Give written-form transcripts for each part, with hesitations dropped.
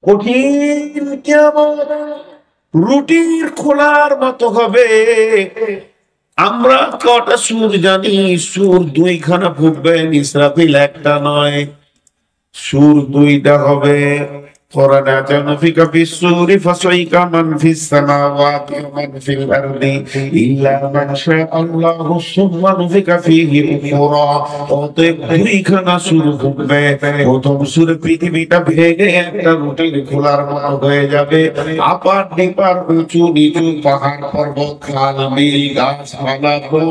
কঠিন কিয়ামত রুটির খোলার মতো হবে। আমরা কটা সুর জানি? সুর দুইখানা ফুটবেন, ইসরাফিল একটা নয়, সুর দুইটা হবে। কোরআনে আছে নফিকা ফিস-সূরি ফাসাইকা মান ফিস-সামাওয়াতি ওয়া মান ফিল আরদি ইল্লা মান শাআল্লাহু সুম্মা নফিকা ফীহি উখরা। অতএব দুইখানা সুর ফুটবে। প্রথম সুরে পৃথিবীটা ভেঙে একটা রুটির খোলার মতো হয়ে যাবে। আপার নিপার উঁচু নিচু পাহাড় পর্বত খাল বিল গাছপালা বন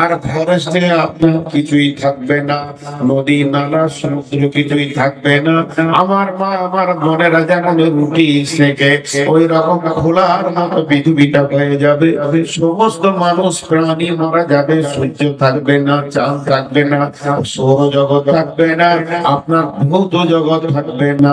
আর ফরেস্টে আপনার কিছুই থাকবে না, নদী নালা সমুদ্র কিছুই থাকবে না। আমার মা আমার বোনেরা যেমন রুটি সেকে ওই রকম খোলার মতো পৃথিবীটা হয়ে যাবে। সমস্ত মানুষ প্রাণী মারা যাবে, সূর্য থাকবে না, চাঁদ থাকবে না, সৌরজগৎ থাকবে না, আপনার ভৌত জগৎ থাকবে না।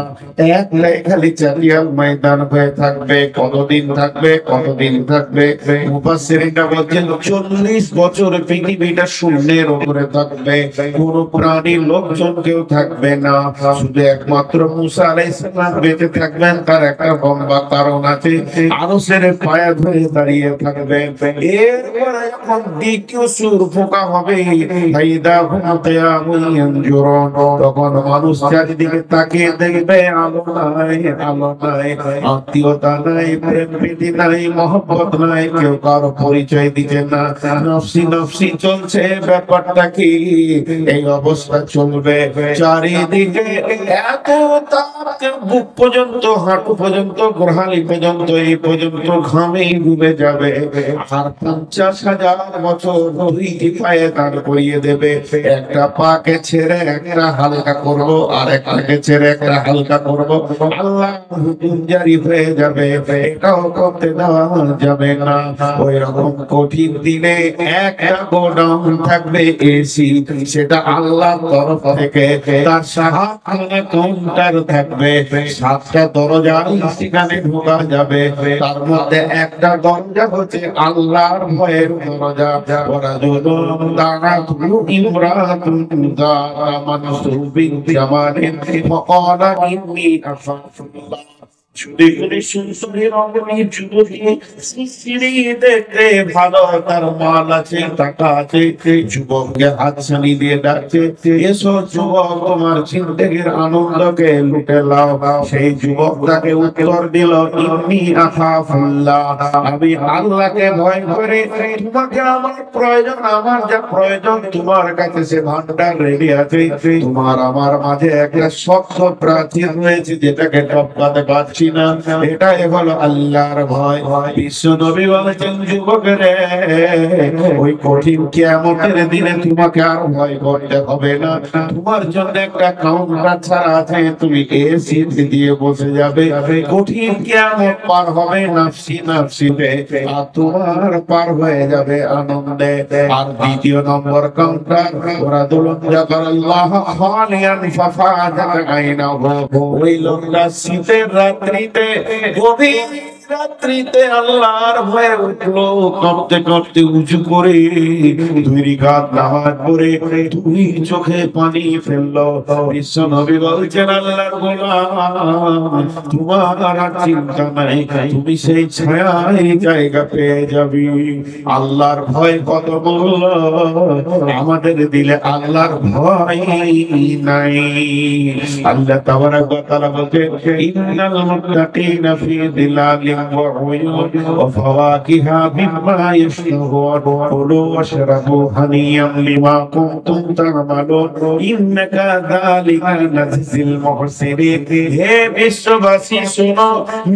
একটাই খালি চারিয়াল ময়দান হয়ে থাকবে। কতদিন থাকবে? কতদিন থাকবে? মুফাসসিরিনরা বলছেন 40 বছর পৃথিবীটা শূন্যের উপরে থাকবে। কোন প্রাণী লোকজন কেউ থাকবে না, শুধু একমাত্র মুসা আলাইহিস সালাম বেঁচে থাকবেন। তার একটা লম্বা কারণ আছে, আরশের পায়া ধরে দাঁড়িয়ে থাকবেন। এরপরে যখন দ্বিতীয় সুর ফোঁকা হবে, ফাইদা হুম কিয়ামুন ইয়ানজুরুন, তখন মানুষ চারিদিকে তাকিয়ে দেখবে আলো নাই, আলো নাই, আত্মীয়তা নাই, প্রেম প্রীতি নাই, মহব্বত নাই, কেউ কারো পরিচয় দিচ্ছে না, নফসি নফসি চলছে। ব্যাপারটা কি? এই অবস্থা চলবে। চারিদিকে এত তাপ, বুক পর্যন্ত, হাঁটু পর্যন্ত, গোড়ালি পর্যন্ত, এই পর্যন্ত ঘামে ডুবে যাবে। আর 50,000 বছর দুইটি পায়ে দাঁড় করিয়ে দেবে। একটা পাকে ছেড়ে একটা হালকা করবো, আর একটাকে ছেড়ে একটা হালকা করবো। আল্লাহ হুকুম জারি হয়ে যাবে, এটাও করতে দেওয়া যাবে না। ওই রকম কঠিন দিনে একটা গোডাউন থাকবে এসি, সেটা আল্লাহর তরফ থেকে। তার সাহায্যে কাউন্টার থাকবে, 7টা দরজা সেখানে ঢোকা যাবে। তার মধ্যে একটা দরজা হচ্ছে আল্লাহর ভয়ের দরজা। ওয়ারাজুলুন দাআতুহু ইমরাতুন যাতা মানসুবিন জামালিন ফাকালা ইন্নী আখাফুল্লাহ। দেখতে ভালো, তার মাল আছে, টাকা আছে, যুবককে হাতছানি দিয়ে ডাকছে, এসো যুবক, তোমার জিন্দেগির আনন্দকে লুটে লাও। সেই যুবক তাকে উত্তর দিল, ইন্নী আখাফুল্লাহ, আমি আল্লাহকে ভয় করি। তোমাকে আমার প্রয়োজন, আমার যা প্রয়োজন তোমার কাছে সে ভান্ডার রেডি আছে। তোমার আমার মাঝে একটা শক্ত প্রাচীর রয়েছে, যেটাকে টপকাতে পারছি না। এটাই হলো আল্লাহর ভয়। বিশ্ব নবী বলেছেন, যুবকেরে, ওই কঠিন কিয়ামতের দিনে তোমাকে আর ভয় করতে হবে না। তোমার জন্য একটা কাউন্টার ছাড়া আছে, তুমি এসি দিয়ে বসে যাবে। কঠিন কিয়ামত পার হবে নাফসি নাফসিতে, আর তোমার পার হয়ে যাবে আনন্দে। আর দ্বিতীয় নম্বর কাউন্টার, ওরা দুলুন যাকারাল্লাহ খালিয়ান ফাফাজাত আইনাহু, ওই লোকটা শীতের রাত্রিতে, গভীর রাত্রিতে আল্লাহর ভয়ে উঠলো, কাঁপতে কাঁপতে উঁচু করে 2 রাকাত নামাজ পড়ে 2 চোখে পানি ফেললো। বিশ্ব নবী বলছেন, আল্লাহর গোলাম, তোমার আর চিন্তা নাই, তুমি সেই ছায়ায় জায়গা পেয়ে যাবি। আল্লাহর ভয় কত মূল্য আমাদের দিলে, আল্লাহর ভয় নাই। আল্লাহ তাবারাক ওয়া তাআলা বলেন, ইন্নাল মুত্তাকিনা ফি যিলালিন ওয়া উয়ুন ওয়া ফাওয়াকিহা মিম্মা ইয়াশতাহুন কুলু ওয়াশরাবু হানিয়াম লিমা কুনতুম তা'মালুন ইন্নাকা যালিকা নাজিল মুহসিনিন। হে বিশ্ববাসী শোনো,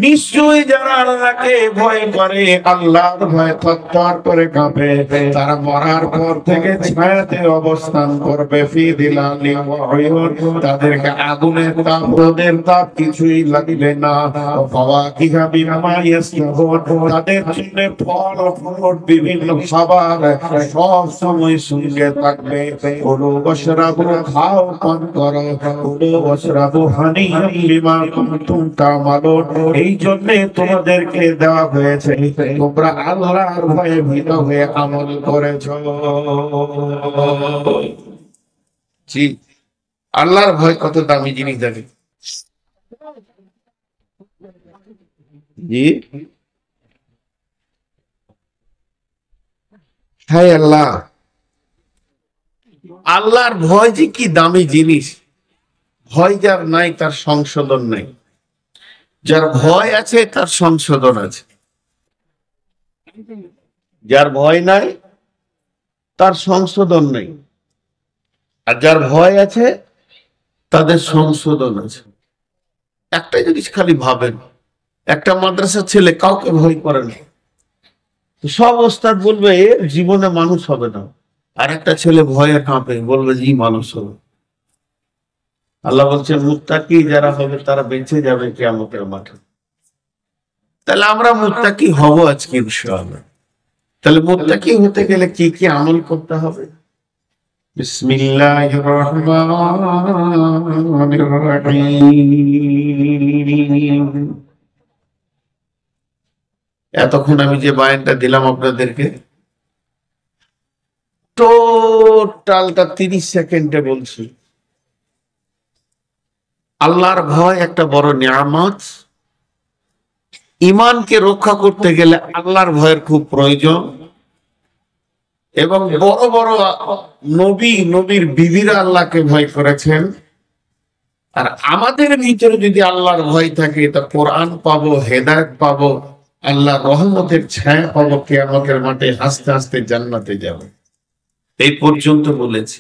নিশ্চয়ই যারা আল্লাহকে ভয় করে, আল্লাহর ভয়ে থরথর করে কাঁপে, তারা মরার পর থেকে ছায়াতে অবস্থান করবে। ফি যিলালিন ওয়া উয়ুন, তাদেরকে আগুনের তাপ, রোদের তাপ কিছুই লাগবে না। ফাওয়াকিহা বিমা ইয়াসতাহুন, তাদের জন্য ফল ফ্রুট, বিভিন্ন খাবার সব সময় সঙ্গে থাকবে। কুলু ওয়াশরাবু, খাও পান করো, কুলু ওয়াশরাবু হানিয়াম বিমা কুনতুম তা'মালুন, এই জন্য তোমাদেরকে দেওয়া হয়েছে, তোমরা আল্লাহর ভয়ে ভীত হয়ে আমল করেছো। জি, আল্লাহর ভয় কত দামি জিনিস দেখে। জি, হ্যাঁ আল্লাহ, আল্লাহর ভয় যে কি দামি জিনিস। ভয় যার নাই তার সংশোধন নাই, যার ভয় আছে তার সংশোধন আছে। যার ভয় নাই তার সংশোধন নেই, আর যার ভয় আছে তাদের সংশোধন আছে। একটা জিনিস খালি ভাবেন, একটা মাদ্রাসার ছেলে কাউকে ভয় করে না, তো সব ওস্তাদ বলবে এর জীবনে মানুষ হবে না, আর একটা ছেলে ভয়ে কাঁপে, বলবে যে মানুষ হবে। আল্লাহ বলছেন মুত্তাকি যারা হবে তারা বেঁচে যাবে কিয়ামতের মাঠে। তাহলে আমরা মুত্তাকি হব আজকে ইনশাআল্লাহ। তাহলে মুত্তাকি হতে গেলে কি কি আমল করতে হবে? বিসমিল্লাহির রহমানির রহিম। এতক্ষণ আমি যে বায়ানটা দিলাম আপনাদেরকে, টোটালটা 30 সেকেন্ডে বলছি। আল্লাহর ভয় একটা বড় নিয়ামত। ইমানকে রক্ষা করতে গেলে আল্লাহর ভয়ের খুব প্রয়োজন, এবং বড় বড় নবীর বিবিরা আল্লাহকে ভয় করেছেন। আর আমাদের ভিতরে যদি আল্লাহর ভয় থাকে তা কোরআন পাবো, হেদায়েত পাবো, আল্লাহর রহমতের ছায়া পাবো, কিয়ামতের মাঠে হাসতে হাসতে জান্নাতে যাব। এই পর্যন্ত বলেছি।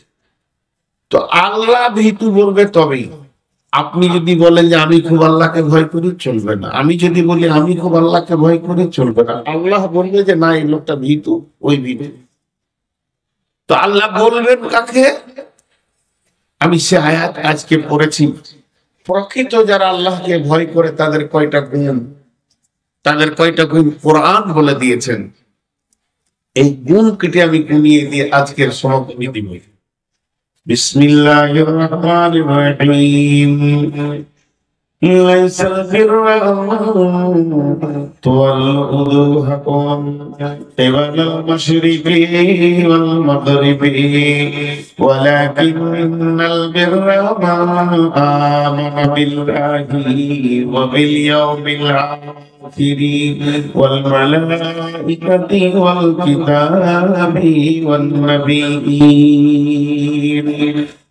তো আল্লাহ ভীতু বলবে তবেই। আপনি যদি বলেন যে আমি খুব আল্লাহকে ভয় করি, চলবে না। আমি যদি বলি আমি খুব আল্লাহকে ভয় করি, চলবে না। আল্লাহ বলবে যে না, এই লোকটা ভীতু, ওই ভীতু। তো আল্লাহ বলবেন কাকে? আমি সে আয়াত আজকে পড়েছি। প্রকৃত যারা আল্লাহকে ভয় করে তাদের কয়টা গুণ, তাদের কয়টা গুণ কোরআন বলে দিয়েছেন। এই গুণ কেটে আমি গুনিয়ে দিয়ে আজকের সমাপনী দিব। বিসমিল্লাহির রহমানির রহিম। ليس البر أن تولوا وجوهكم قبل المشرق والمغرب ولكن البر من آمن بالله وباليوم الآخر والملائكة والكتاب والنبيين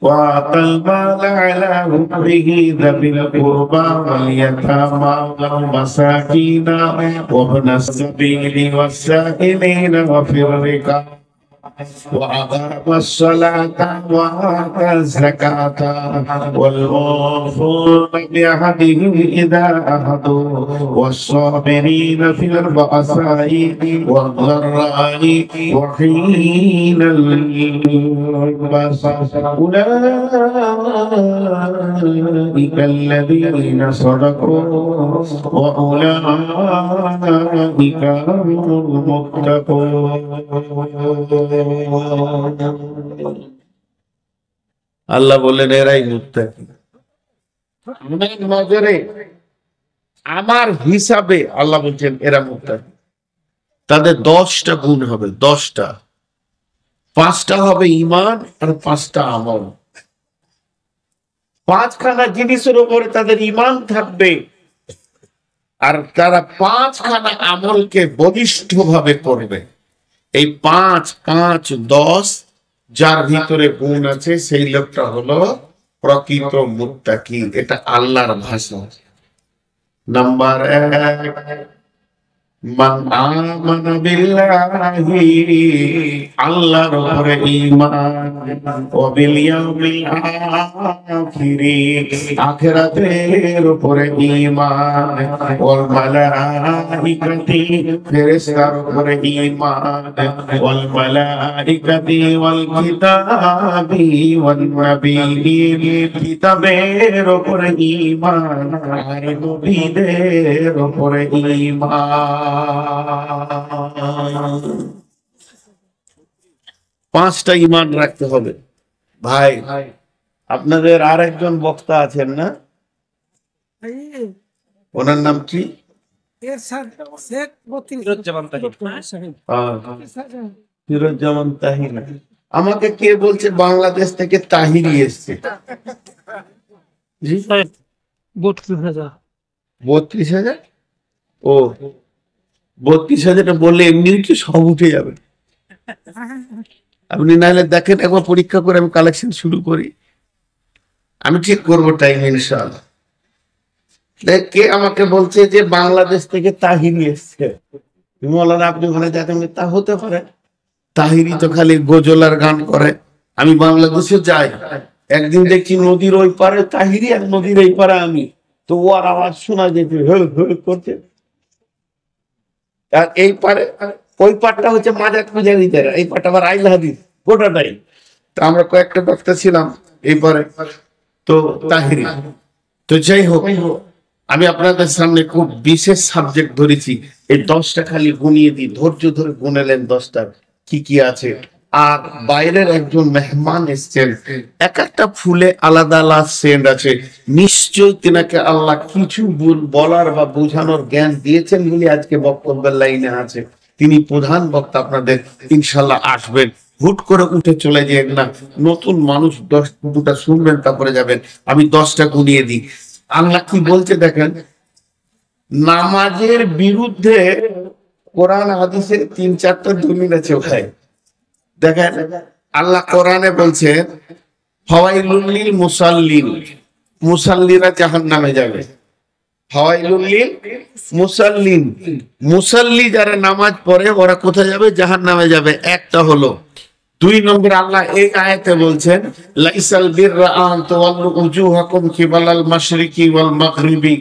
وآتى المال على حبه ذوي القربى واليتامى والمساكين وابن السبيل والسائلين وفي الرقاب وأقام الصلاة وآتى الزكاة والموفون بعهدهم إذا عاهدوا والصابرين في البأساء والضراء وحين البأس أولئك الذين صدقوا وأولئك هم المتقون। আল্লাহ বললেন এরাই মুত্তাকি। আমার নজরে, আমার হিসাবে আল্লাহ বলছেন এরা মুত্তাকি। তাদের 10টা গুণ হবে, 10টা। 5টা হবে ঈমান আর 5টা আমল। 5খানা জিনিসের উপরে তাদের ঈমান থাকবে, আর তারা 5খানা আমলকে বলিষ্ঠভাবে করবে। এই 5, 5, 10 যার ভিতরে গুণ আছে সেই লোকটা হলো প্রকৃত মুত্তাকি। এটা আল্লাহর ভাষা। নাম্বার 1, মান আমানা বিল্লাহি, আল্লাহর উপরে ঈমান, ওয়া বিল ইয়াউমিল আখির, আখিরাতের উপরে ঈমান, ওয়াল মালাইকাতি, ফেরেশতার উপরে ঈমান, ওয়াল মালাইকাতি ওয়াল কিতাবি ওয়ান নাবিয়্যিন, কিতাবের উপরে ঈমান আর নবীদের উপরে ঈমান। 5টা ঈমান রাখতে হবে। ভাই, আপনাদের আর একজন বক্তা আছেন না, ওনার নাম কি? ফিরোজ্জামান তাহির। আমাকে কে বলছে বাংলাদেশ থেকে তাহিরি এসছে? জি, 32,000? ও, 32,000 বললে এমনি কি সব উঠে যাবে? আপনি নাহলে দেখেন একবার পরীক্ষা করে, আমি কালেকশন শুরু করি, আমি ঠিক করবো টাইম ইনশাআল্লাহ। কে আমাকে বলছে যে বাংলাদেশ থেকে তাহিরি এসছে, মৌলানা আপনি ওখানে যাচ্ছেন? তা হতে পারে, তাহিরি তো খালি গজলার গান করে। আমি বাংলাদেশে যাই, একদিন দেখছি নদীর ওই পারে তাহিরি আর নদীর এই পারে আমি, তো ওর আওয়াজ শোনা যেত করছে। আর এই পারে, ওই পাটটা হচ্ছে মাজাক মুজাহিদের, এই পাটটা আবার আইল হাদিস গোটাটাই। তো আমরা কয়েকটা বক্তা ছিলাম এই পারে, তো তাহিরি। তো যাই হোক, আমি আপনাদের সামনে খুব বিশেষ সাবজেক্ট ধরেছি, এই 10টা খালি গুনিয়ে দিই, ধৈর্য ধরে গুনেলেন 10টা কি কি আছে। আর বাইরের একজন মেহমান এসছেন, এক একটা ফুলে আলাদা আলাদা সেন্ট আছে, নিশ্চয়ই তিনাকে আল্লাহ কিছু বলার বা বোঝানোর জ্ঞান দিয়েছেন বলে আজকে বক্তব্যের লাইনে আছে। তিনি প্রধান বক্তা, আপনাদের ইনশাল্লাহ আসবেন, হুট করে উঠে চলে যায় না, নতুন মানুষ 10টা শুনবেন তারপরে যাবেন। আমি 10টা গুনিয়ে দিই। আল্লাহ কি বলছে দেখেন, নামাজের বিরুদ্ধে কোরআন হাদিসের 3-4টা দলিল আছে ভাই। দেখেন আল্লাহ কোরআনে বলছেন ফাওয়াইলুল লিল মুসাল্লিন, মুসাল্লিরা জাহান্নামে যাবে। ফাওয়াইলুল লিল মুসাল্লিন, মুসাল্লি যারা নামাজ পড়ে ওরা কোথায় যাবে? জাহান্নামে যাবে। একটা হলো। 2 নম্বর আল্লাহ এই আয়াতে বলছেন লাইসাল বিররা আন তুওয়াল্লু উজুহাকুম কিবালাল মাশরিকি ওয়াল মাগরিবি,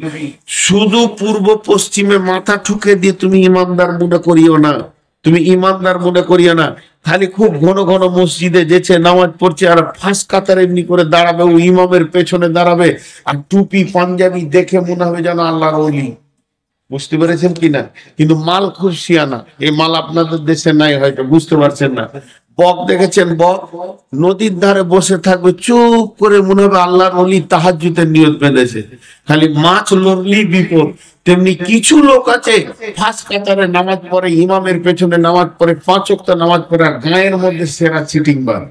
শুধু পূর্ব পশ্চিমে মাথা ঠুকে দিয়ে তুমি ইমানদার মনে করিও না, তুমি ইমানদার মনে করিও না। খালি খুব ঘন ঘন মসজিদে যেছে, নামাজ পড়ছে, আর ফার্স্ট কাতার এমনি করে দাঁড়াবে, ও ইমামের পেছনে দাঁড়াবে, আর টুপি পাঞ্জাবি দেখে মনে হবে যেন আল্লাহর ওলি। বুঝতে পেরেছেন কিনা? কিন্তু মাল খুশিয়ানা, এই মাল আপনাদের দেশে নাই, হয়তো বুঝতে পারছেন না। বক দেখেছেন? বক নদীর ধারে বসে থাকবে চুপ করে, মনে হবে আল্লাহর ওলি তাহাজ্জুদের নিয়ত বেঁধেছে, খালি মাছ লড়লি বিপদ। তেমনি কিছু লোক আছে ফার্স্ট কাতারে নামাজ পড়ে, ইমামের পেছনে নামাজ পড়ে, 5 ওয়াক্ত নামাজ পড়ে, আর গায়ের মধ্যে সেরা চিটিংবাজ।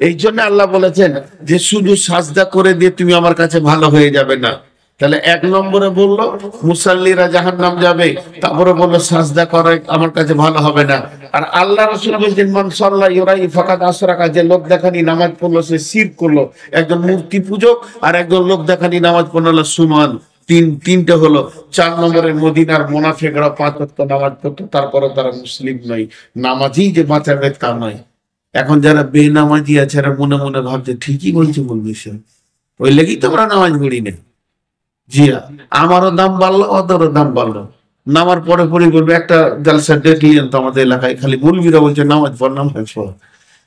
এই জন্য আল্লাহ বলেছেন যে শুধু সাজদা করে দিয়ে তুমি আমার কাছে ভালো হয়ে যাবে না। তাহলে 1 নম্বরে বললো মুসাল্লিরা জাহান্নাম যাবে, তারপরে বললো সাজদা করে আমার কাছে ভালো হবে না। আর আল্লাহ রাসূল বলছেন মান সাল্লা ইউরাই ফাকাদ আশরাকা, যে লোক দেখানি নামাজ পড়লো সে শিরক করলো। একজন মূর্তি পূজক আর একজন লোক দেখানি নামাজ পড়লো সুমান। তিনটে হলো। 4 নম্বরে মদিনার মুনাফিকরা 5 ওয়াক্ত নামাজ পড়তো, তারপরে তারা মুসলিম নয়। নামাজি যে বাঁচাবে তা নয়। এখন যারা বেনামাজি আছে এরা মনে মনে ভাবছে ঠিকই বলছে বলবে, ওই লেগেই তো আমরা নামাজ পড়ি না। জি, আমারও দাম বাড়লো, ওদেরও দাম বাড়লো। নামার পরে পরে বলবে একটা জালসা ডেট নিয়েন তো আমাদের এলাকায়, খালি মৌলবীরা বলছে নামাজ পড় নামাজ পড়।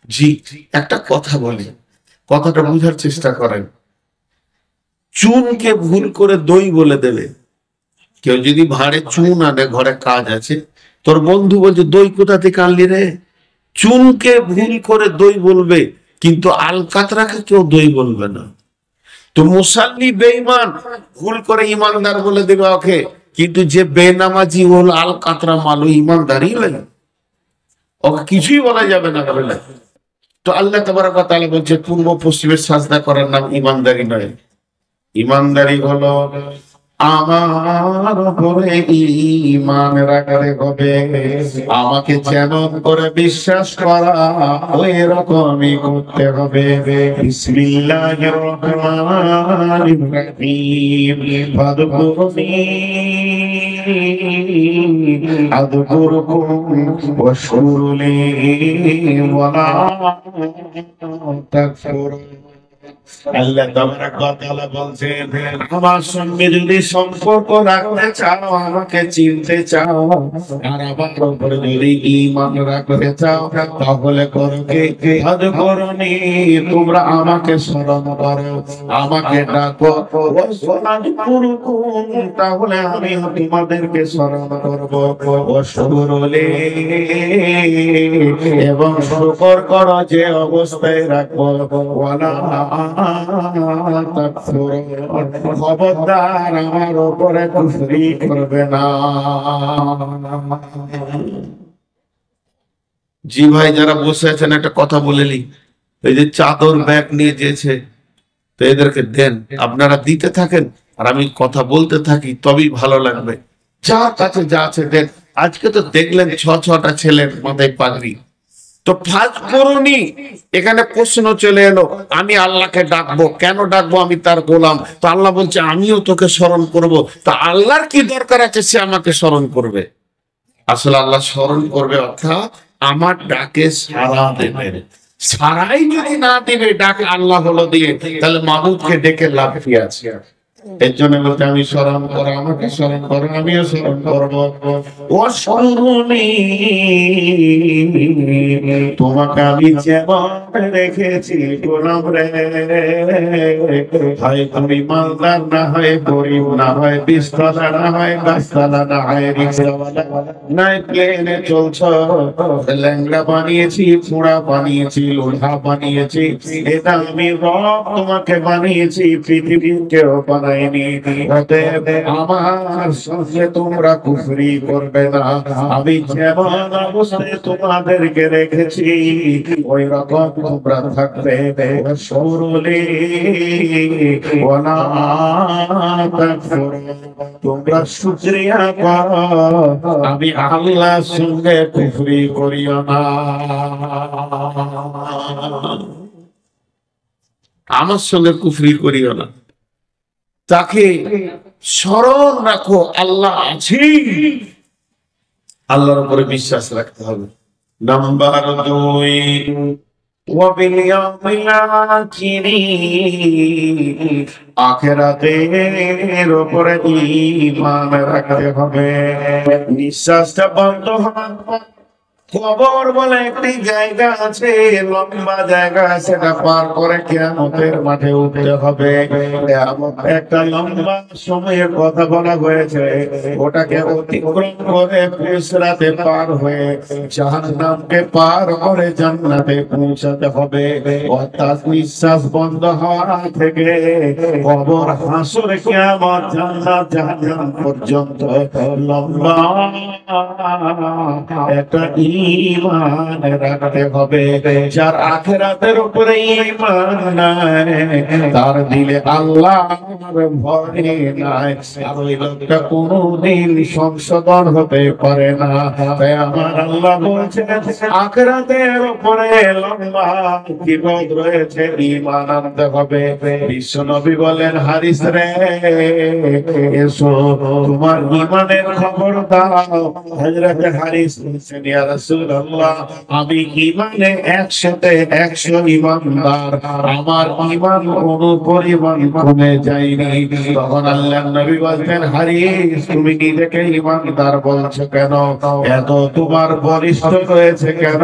জি, একটা কথা বলি, কথাটা বুঝার চেষ্টা করেন। চুনকে ভুল করে দই বলে দেবে। কেউ যদি ভাঁড়ে চুন আনে, ঘরে কাজ আছে, তোর বন্ধু বলছে দই কোথা থেকে আনলি রে, চুনকে ভুল করে দই বলবে, কিন্তু আলকাতরাকে কেউ দই বলবে না। তো মুসাল্লি বেঈমান ভুল করে ইমানদার বলে দেবে ওকে, কিন্তু যে বেনামাজি হল আল কাতরা মাল, ইমানদারই লাগে, ওকে কিছুই বলা যাবে না বলে। তো আল্লাহ তাবারক ওয়া তাআলা বলছে পূর্ব পশ্চিমের সাজদা করার নাম ইমানদারি নয়। ইমানদারি হলো আমার উপরে ঈমান রাখতে হবে, আমাকে যেমন করে বিশ্বাস করা ওই রকমই করতে হবে। বিসমিল্লাহির রহমানির রহিম, ফাদকুরুনি আযকুরুকুম ওয়াশকুরুলি ওয়ালা তাকফুরুন। আল্লাহ তাবারক ওয়া তাআলা বলছেন আমার সঙ্গে যদি সম্পর্ক রাখতে চাও, আমাকে চিনতে চাও, আর আমার উপরে যদি ঈমান রাখতে চাও, তাহলে করো কি? আযকুরুনি, তোমরা আমাকে স্মরণ করো, আমাকে ডাকো, ওয়াশকুরুকুম, তাহলে আমি তোমাদেরকে স্মরণ করব, ওয়াশকুরুলি, এবং শুকর করো যে অবস্থায় রাখবো, ওয়ালা খবরদার আমার উপরে কুফরি করবে না। জি ভাই, যারা বসে আছেন একটা কথা বলেলি, এই যে চাদর ব্যাগ নিয়ে যেছে, তো এদেরকে দেন, আপনারা দিতে থাকেন, আর আমি কথা বলতে থাকি, তবেই ভালো লাগবে। যার কাছে যা আছে দেন। আজকে তো দেখলেন ছটা ছেলের মাথায় পাগড়ি, তো ফাজ করুনি। এখানে প্রশ্ন চলে এলো, আমি আল্লাহকে ডাকবো, কেন ডাকবো? আমি তার গোলাম। তো আল্লাহ বলছে আমিও তোকে স্মরণ করব। তা আল্লাহর কি দরকার আছে সে আমাকে স্মরণ করবে? আসলে আল্লাহ স্মরণ করবে অর্থাৎ আমার ডাকে সাড়া দেবে। সাড়াই যদি না দেবে, ডাক আল্লাহ হলো দিয়ে, তাহলে মাহবুবকে ডেকে লাভ কি আছে? এর জন্য বলতে আমি স্মরণ করো, আমাকে স্মরণ করো, আমিও স্মরণ করবো। ও স্মরণী, তোমাকে আমি যেমন রেখেছি গোলাম রে, হয় তুমি মালদার, না হয় গরিব, না হয় বিশতলা, না হয় গাছতলা, না হয় রিক্সাওয়ালা, নাই প্লেনে চলছ। ল্যাংড়া বানিয়েছি, ফোঁড়া বানিয়েছি, লোহা বানিয়েছি, এটা আমি রব তোমাকে বানিয়েছি, পৃথিবীর কেউ বানায়নি। অতএব আমার সঙ্গে তোমরা কুফরি করবে না। আমি যেমন অবস্থায় তোমাদেরকে রেখেছি ওই রকম তোমরা থাকবে। সরলে তোমরা শুকরিয়া করো, আমি আল্লাহর সঙ্গে কুফরি করিও না। আমার সঙ্গে কুফরি করিও না। তাকে স্মরণ রাখো, আল্লাহ আছে, আল্লাহর উপরে বিশ্বাস রাখতে হবে। নাম্বার 2, আখিরাতের উপরে ঈমান রাখতে হবে। নিঃশ্বাসটা বন্ধ হবে। কবর বলে একটি জায়গা আছে, লম্বা জায়গা, সেটা পার করে কিয়ামতের মাঠে উঠতে হবে। একটা লম্বা সময়ের কথা বলা হয়েছে, ওটাকে অতিক্রম করে পুসরাতে পার হয়ে জাহান্নামকে পার করে জান্নাতে পৌঁছাতে হবে। অর্থাৎ নিঃশ্বাস বন্ধ হওয়া থেকে কবর, হাসর, কিয়ামত, জান্নাত, জাহান্নাম পর্যন্ত লম্বা একটা ঈমান রাখতে হবে। যার আখিরাতের উপরে ঈমান নাই, তার দিলে আল্লাহর ভয় নাই, আর ওই লোকটা কোনদিন সংশোধন হতে পারে না। তাই আমার আল্লাহ বলছেন আখিরাতের উপরে লম্বা বিপদ রয়েছে, ঈমান আনতে হবে। বিশ্ব নবী বলেন, হারিস রে এসো তোমার ঈমানের খবর দাও। হযরত হারিস বলছেন, ইয়া রাসূলুল্লাহ, আমি ঈমানে 100 ঈমানদার, আমার ঈমান কোনো পরিমাণ কমে যায়নি। তখন আল্লাহর নবী বলতেন, হারিস তুমি নিজেকে ঈমানদার বলছো কেন? এত তোমার বলিষ্ঠ রয়েছে কেন?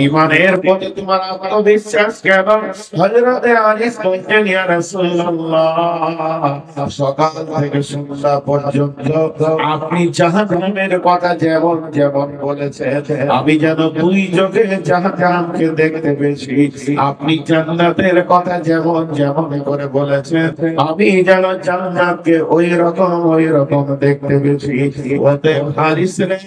ঈমানের প্রতি তোমার আত্মবিশ্বাস কেন? হযরত হারিস বলতেন, ইয়া রাসূলুল্লাহ, সকাল থেকে সন্ধ্যা পর্যন্ত আপনি জাহান্নামের কথা যেমন যেমন বলেছেন, আমি যেন 2 চোখে জাহান্নামকে দেখতে পেয়েছি। আপনি জান্নাতের কথা যেমন যেমন করে বলেছেন, আমি যেন জান্নাতকে ওই রকম দেখতে পেয়েছি। অতএব হারিস রে,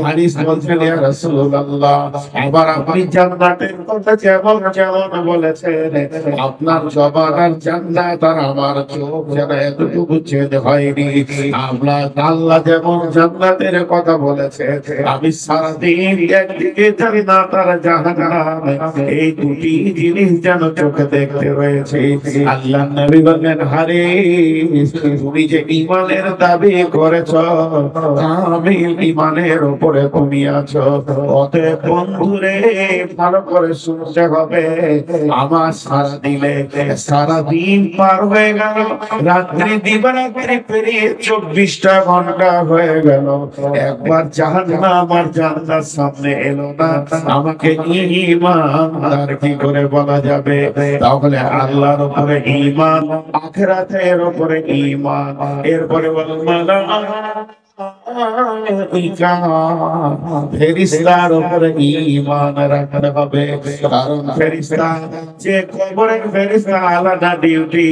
হারিস বলছেন, ইয়া রাসূলুল্লাহ, আবার আপনি জান্নাতের কথা যেমন যেমন বলেছেন, আপনার জবান আর জান্নাত আর আমার চোখ যেন এতটুকু চেঞ্জ হয়নি। আল্লাহ যেমন জান্নাতের কথা বলেছে, আমি সারাদিন একদিকে জান্নাত আর জাহান্নাম, এই দুটি জিনিস যেন চোখে দেখতে রয়েছে। আল্লাহর নবী বলেন, হারিস তুমি যে ঈমানের দাবি করেছো, কামিল ঈমানের উপরে তুমি আছো। অতএব বন্ধুরে ভালো করে শুনতে হবে, আমার সারাদিন পার হয়ে গেল, রাত্রি দিবারাত্রি পেরিয়ে 24টা ঘন্টা হয়ে গেল, একবার জাহান্নাম আর জান্নাত সামনে এলো না, আমাকে ঈমানদার কি করে বলা যাবে? তাহলে আল্লাহর উপরে ঈমান, আখিরাতের উপরে ঈমান, এরপরে বলুন ফেরেশতার উপরে ঈমান রাখতে হবে, কারণ ফেরেশতা যে কবরের ফেরেশতা আলাদা ডিউটি,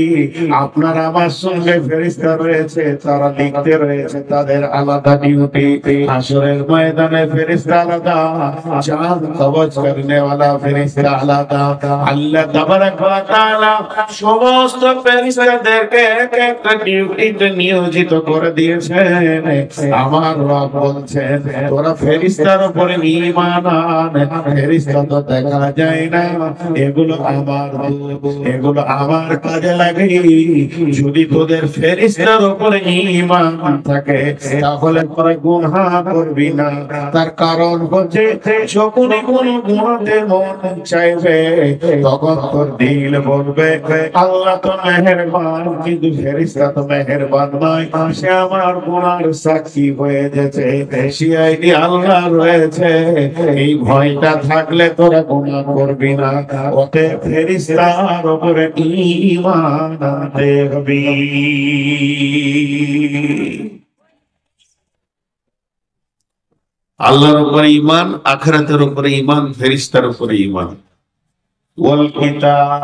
আপনার আমার সঙ্গে ফেরেশতা রয়েছে, তারা লিখতে রয়েছে তাদের আলাদা ডিউটি। হাসরের ময়দানে ফেরেশতা আলাদা, চাঁদ কবজ করনে ওয়ালা ফেরেশতা আলাদা। আল্লাহ তাবারাক ওয়া তাআলা সমস্ত ফেরেশতাদেরকে এক একটা ডিউটিতে নিয়োজিত করে দিয়েছেন। আমার রব বলছেন তোরা ফেরেশতার উপরে ঈমান আন। ফেরেশতা তো দেখা যায় না, এগুলো আমার দূত, এগুলো আমার কাজে লাগে। যদি তোদের ফেরেশতার উপরে ঈমান থাকে তাহলে তোরা গুনাহ করবি না। তার কারণ হচ্ছে যখনই কোনো গুনাহতে মন চাইবে তখন তোর দিল বলবে আল্লাহ তো মেহেরবান, কিন্তু ফেরেশতা তো মেহেরবান নয়, সে আমার গুনার সাক্ষী হয়ে গেছে, সিআইডি আল্লাহ রয়েছে। এই ভয়টা থাকলে তোরা গুনাহ করবি না। ওতে ফেরেশতার উপরে ঈমান আনতে হবে। আল্লাহর উপরে ঈমান, আখিরাতের উপরে ঈমান, ফেরেশতার উপরে ঈমান। ওয়াল কিতাব,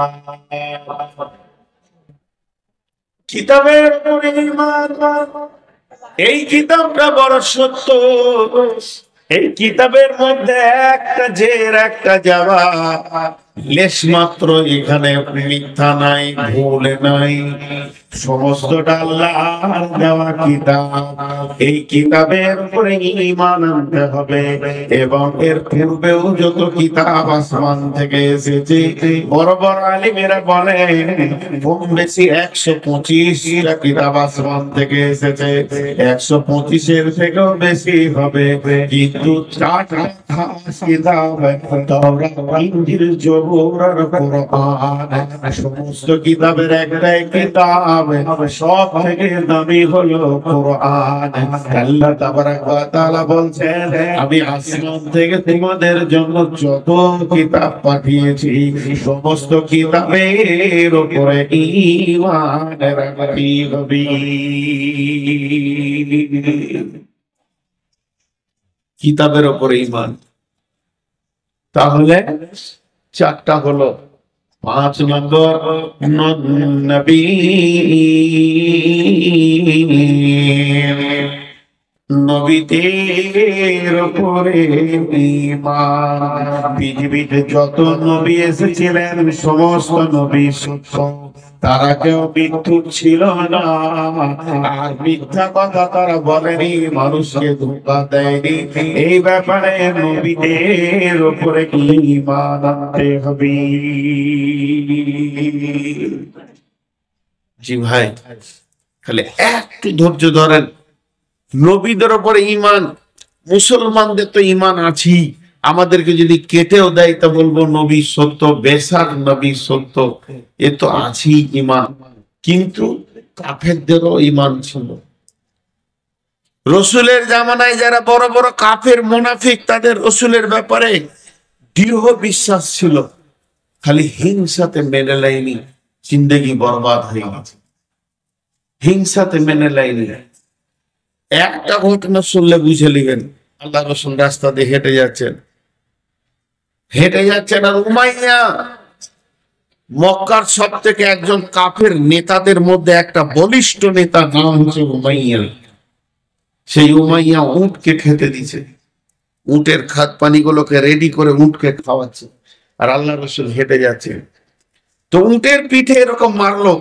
কিতাবের উপরে ঈমান। এই কিতাবটা বড় সত্য, এই কিতাবের মধ্যে একটা জের একটা যাওয়া, লেশ মাত্র এখানে মিথ্যা নাই, ভুল নাই, সমস্তটা আল্লাহর দেওয়া কিতাব। এই কিতাবের উপরে ঈমান আনতে হবে। এবং এর পূর্বেও যত কিতাব আসমান থেকে এসেছে, বড় বড় আলিমেরা বলেন কম বেশি 125টা কিতাব আসমান থেকে এসেছে, 125-এর থেকেও বেশি হবে। কিন্তু 4টা কিতাব, তাওরাত, ইনজিল, জবুর আর কোরআন, সমস্ত কিতাবের একটাই কিতাব, সব থেকে দামি হলো কোরআন। আল্লাহ তাবারাক ওয়া তাআলা বলছেন আমি আসমান থেকে তোমাদের জন্য যত কিতাব পাঠিয়েছি সমস্ত কিতাবের উপরে ঈমান রাখতে হবে। কিতাবের উপরে ঈমান। তাহলে 4টা হলো। 5 নম্বর নবী, নবীদের উপরে ঈমান। পৃথিবীতে যত নবী এসেছিলেন সমস্ত নবী সত্য, তারা কেউ মৃত্যু ছিল না, আর মিথ্যা কথা তারা বলেনি, মানুষকে ধোঁকা দেয়নি। এই ব্যাপারে নবীদের উপরে ঈমান আনতে হবে। জি ভাই, খালি একটু ধৈর্য ধরেন। নবীদের উপরে ঈমান, মুসলমানদের তো ঈমান আছেই, আমাদেরকে যদি কেটেও দেয় তা বলবো নবী সত্য, বেশাক নবী সত্য, এ তো আছেই ঈমান। কিন্তু কাফেরদেরও ঈমান ছিল। রসুলের জামানায় যারা বড় বড় কাফের মুনাফিক, তাদের রসুলের ব্যাপারে দৃঢ় বিশ্বাস ছিল, খালি হিংসাতে মেনে লাইনি, জিন্দেগি বরবাদ হয়ে গেছে। হিংসাতে মেনে লাইনি। একটা ঘটনা শুনলে বুঝে নিবেন, আল্লাহ রসুল রাস্তা দিয়ে হেঁটে যাচ্ছেন আর উমাইয়া, মক্কার সব থেকে একজন কাফের নেতাদের মধ্যে একটা বলিষ্ঠ নেতা, নাম হচ্ছে উমাইয়া। সেই উমাইয়া উটকে খেতে দিছে, উটের খাদ পানিগুলোকে রেডি করে উটকে খাওয়াচ্ছে, আর আল্লাহ রসুল হেঁটে যাচ্ছে। তো উটের পিঠে এরকম মারলো,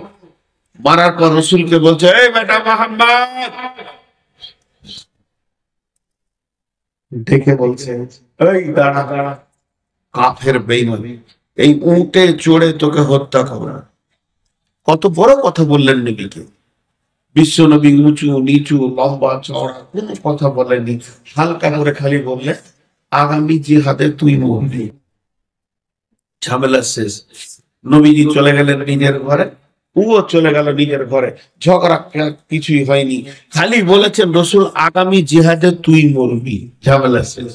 মারার পর রসুলকে বলছে এই বেটা মুহাম্মদ, ডেকে বলছে এই দাঁড়া দাঁড়া, কাফের বেঈমান, এই উটে চড়ে তোকে হত্যা করব। কত বড় কথা বললেন নবীকে। বিশ্ব নবী উঁচু নিচু লম্বা চওড়া কোনো কথা বলেনি, হালকা করে খালি বললে আগামী জিহাদে তুই মরবি। ঝামেলা শেষ। নবীজি চলে গেলেন নিজের ঘরে, ও চলে গেল নিজের ঘরে, ঝগড়া কিছুই হয়নি, খালি বলেছেন রসুল আগামী জিহাদে তুই মরবি, ঝামেলা শেষ।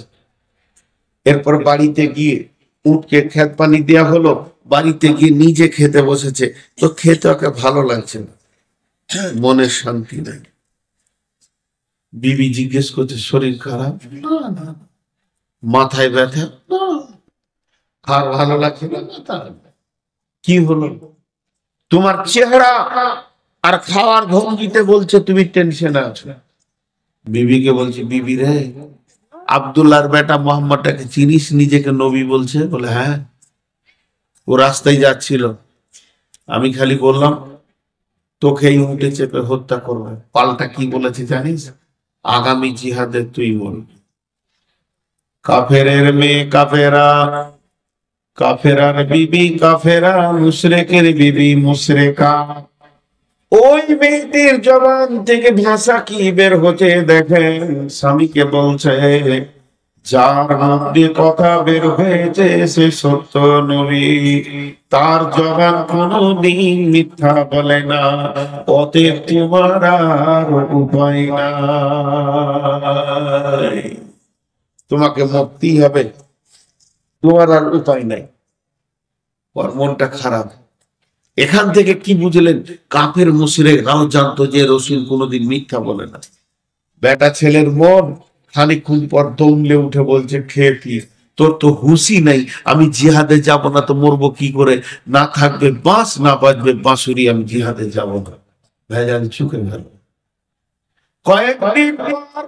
এরপর বাড়িতে গিয়ে উটকে খেত পানি দেওয়া হলো, বাড়িতে গিয়ে নিজে খেতে বসেছে, তো খেতে ওকে ভালো লাগছে না, মনের শান্তি নাই। বিবি জিজ্ঞেস করছে শরীর খারাপ? না না। মাথায় ব্যথা? না। আর ভালো লাগছে না? কি হলো? তোমার চেহারা আর খাওয়ার ভঙ্গিতে বলছে তুমি টেনশনে আছো। বিবিকে বলছে, বিবি রে, আব্দুল্লাহর বেটা মোহাম্মদটাকে চিনিস? নিজেকে নবী বলছে। বলে হ্যাঁ। ও রাস্তায় যাচ্ছিল, আমি খালি বললাম তোকে এই উঠে চেপে হত্যা করবে। পাল্টা কি বলেছে জানিস? আগামী জিহাদে তুই বলবি। কাফেরের মেয়ে কাফেরা, কাফেরার বিবি কাফেরা, মুশরিকের বিবি মুশরিকা। ওই মেয়েটির জবান থেকে ভাষা কি বের হচ্ছে দেখেন। স্বামীকে বলছে, যার মুখ দিয়ে কথা বের হয়েছে সে সত্য নবী, তার জবান কোনদিন মিথ্যা বলে না, অতএব তোমার আর উপায় নাই, তোমাকে মুক্তি হবে, তোমার আর উপায় নাই। ওর মনটা খারাপ। এখান থেকে কি বুঝলেন? কাফের মুশরিকরাও জানতো যে রাসূল কোনোদিন মিথ্যা বলে না। বেটা ছেলের মন খানিকক্ষণ পর দমলে উঠে বলছে, খেয়ে পি, তোর তো হুঁশই নাই, আমি জিহাদে যাব না তো মরবো কি করে? না থাকবে বাঁশ, না বাজবে বাঁশুরি, আমি জিহাদে যাব না। ভেজাল চুকে গেল। কয়েকদিন পর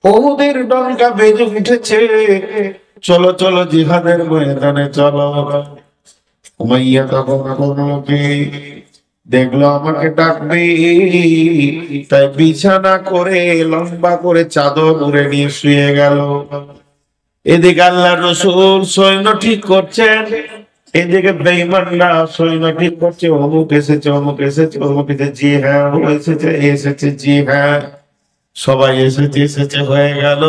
ওদের ডঙ্কা বেজে উঠেছে, চলো চলো জিহাদের ময়দানে চলো। উমাইয়া তখন করলো কি, দেখলো আমাকে ডাকবে, তাই বিছানা করে লম্বা করে চাদর উড়ে নিয়ে শুয়ে গেল। এদিকে আল্লাহর রাসূল সৈন্য ঠিক করছেন, এদিকে বেঈমানরা সৈন্য ঠিক করছে। অমুক এসেছে, অমুক এসেছে, অমুক এসেছে, জি হ্যাঁ ও এসেছে, এসেছে, জি হ্যাঁ সবাই এসেছে, এসেছে হয়ে গেল।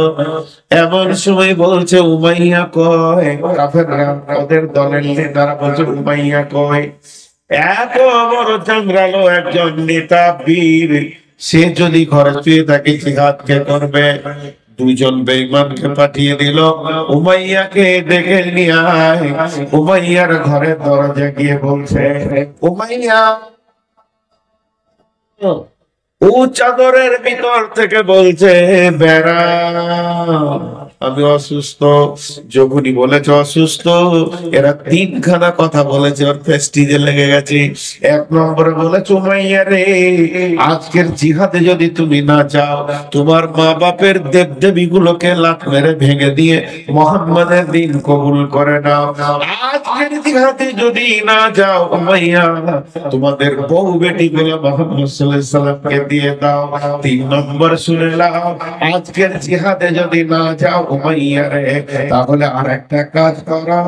এমন সময় বলছে উমাইয়া কয়, কাফেররা ওদের দলের নেতারা বলছে উমাইয়া কয়, এত বড় জঙ্গলালো একজন নেতা বীর, সে যদি ঘরে শুয়ে থাকে জিহাদ কে করবে? দুইজন বেঈমানকে পাঠিয়ে দিল, উমাইয়াকে ডেকে নিয়ে আয়। উমাইয়ার ঘরের দরজা গিয়ে বলছে, উমাইয়া। ও চাদরের ভিতর থেকে বলছে, বেড়া আমি অসুস্থ। যখনই বলেছে অসুস্থ, এরা তিনখানা কথা বলেছে, ওর প্রেস্টিজে লেগে গেছে। এক নম্বরে বলেছে, উমাইয়া রে, আজকের জিহাদে যদি তুমি না যাও, তোমার মা বাপের দেবদেবী গুলোকে লাত মেরে ভেঙে দিয়ে মুহাম্মাদের দিন কবুল করে নাও। আজকের জিহাদে যদি না যাও উমাইয়া, তোমাদের বউ বেটি গুলো মুহাম্মদ সাল্লাল্লাহু আলাইহি সাল্লামকে দিয়ে দাও। তিন নম্বর শুনে নাও, আজকের জিহাদে যদি না যাও উমাইয়া রে, তাহলে আর একটা কাজ করো,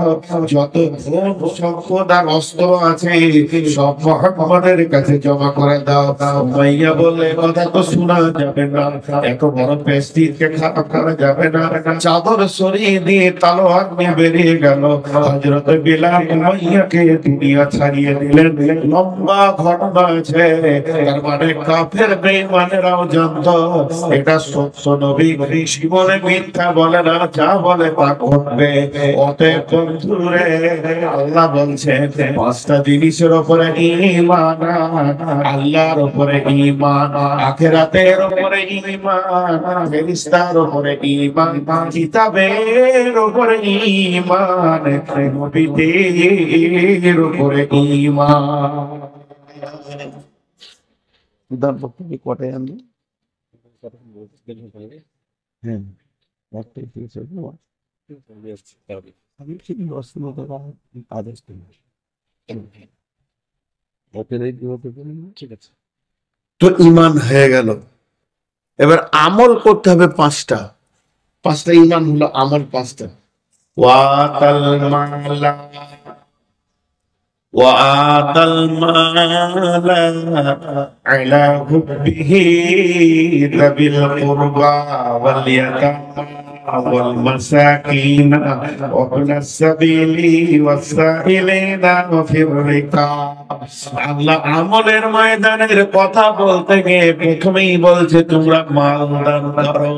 যত ধন সম্পদ আর অস্ত্র আছে সব মুহাম্মাদের কাছে জমা করে দাও। উমাইয়া বলে, কথা তো শোনা যাবে না, এত বড় প্রেস্টিজকে খারাপ করা যাবে না। চাদর সরিয়ে দিয়ে তলোয়ার নিয়ে বেরিয়ে গেল। হযরত বিলাল উমাইয়াকে দুনিয়া ছাড়িয়ে দিলেন। লম্বা ঘটনা আছে, তার মানে কাফের বেঈমানেরাও জানতো এটা সত্য নবী, জীবনে মিথ্যা বলে না, যা বলে তা করবে। অতএব বন্ধুরে, আল্লাহ বলছেন পাঁচটা জিনিসের উপরে ঈমান, আল্লাহর উপরে ঈমান, আখিরাতের উপরে ঈমান, ফেরেশতার উপরে ঈমান, কিতাবের উপরে ঈমান, নবীদের উপরে ঈমান। উদার বক্তব্য কটাই আনবে? হ্যাঁ, একটাই ঠিক আছে। আমি ঠিক আদেশ দিন, ঠিক আছে। তো ঈমান হয়ে গেল। এবার আমল করতে হবে পাঁচটা। পাঁচটা ঈমান হলো আমল পাঁচটা। ওয়াতাল মালা ওয়াতাল মালা আলা হুব্বিহি যাবিল কুরবা ওয়াল ইয়াতামা ওয়াল মাসাকিনা ওয়া ইবনাস সাবিলি ওয়াস-সাইলিনা ওয়া ফির রিকাব। আল্লাহ আমলের ময়দানের কথা বলতে গিয়ে প্রথমেই বলছে তোমরা মাল দান করো,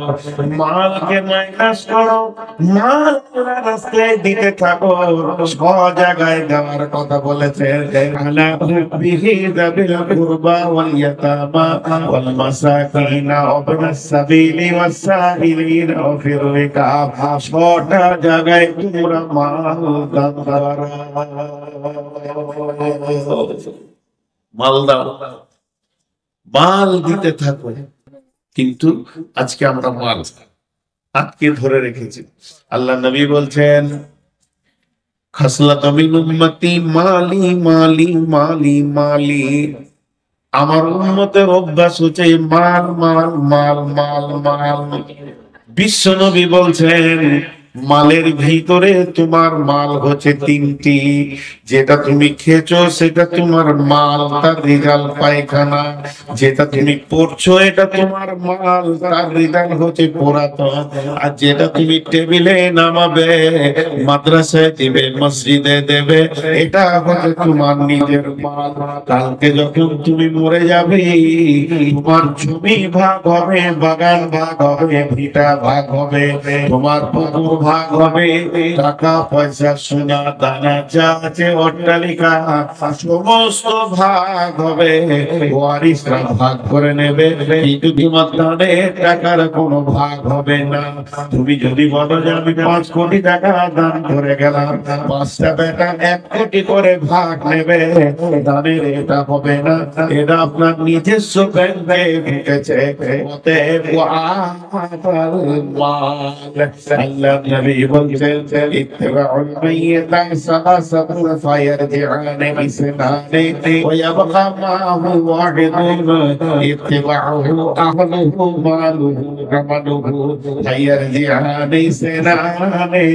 মালকে মাইনাস করো, মাল রাস্তায় দিতে থাকো। সব জায়গায় দেওয়ার কথা বলেছে। আলা হুব্বিহি যাবিল কুরবা ওয়াল ইয়াতামা ওয়াল মাসাকিনা ওয়া ইবনাস সাবিলি ওয়াস-সাইলিনা ওয়া ফির রিকাব। ছটা জায়গায় তোমরা মাল দান করো। মাল দাও, মাল দিতে থাকো। কিন্তু আজকে আমরা মাল আটকে ধরে রেখেছি। আল্লাহ নবী বলছেন খাসলাত মিন উম্মতি মালি মালি মালি মালি। আমার উম্মতের অভ্যাস হচ্ছে মাল মাল মাল মাল মাল। বিশ্ব নবী বলছেন মালের ভিতরে তোমার মাল হচ্ছে তিনটি। যেটা তুমি খেয়েছো সেটা তোমার মাল, তার রেজাল্ট পায়খানা। যেটা তুমি পড়ছো এটা তোমার মাল, তার রেজাল্ট হচ্ছে পুরাতন। আর যেটা তুমি টেবিলে নামাবে, মাদ্রাসায় দেবে, মসজিদে দেবে, এটা হচ্ছে তোমার নিজের মাল। কালকে যখন তুমি মরে যাবে তোমার জমি ভাগ হবে, বাগান ভাগ হবে, ভিটা ভাগ হবে, তোমার পুকুর ভাগ হবে, টাকা পয়সা সোনা দানা যা আছে অট্টালিকা সমস্ত ভাগ হবে। ওয়ারিসরা ভাগ করে নেবে, কিন্তু তোমার দানের টাকার কোনো ভাগ হবে না। তুমি যদি বলো যে আমি 5 কোটি টাকা দান করে গেলাম, 5টা বেটা 1 কোটি করে ভাগ নেবে, দানের এটা হবে না। এটা আপনার নিজস্ব ব্যাংকে ঢুকেছে। অতএব আল্লাহ নবী বলছেন ইত্তিবাউল মাইয়িতা সালাসাতুন ফায়ারজিআন বিসনানি ওয়া ইয়াবকা মাহু ওয়াহিদুন ইত্তিবাউহু আহলুহু মালুহু আমালুহু ফায়ারজিআন বিসনানি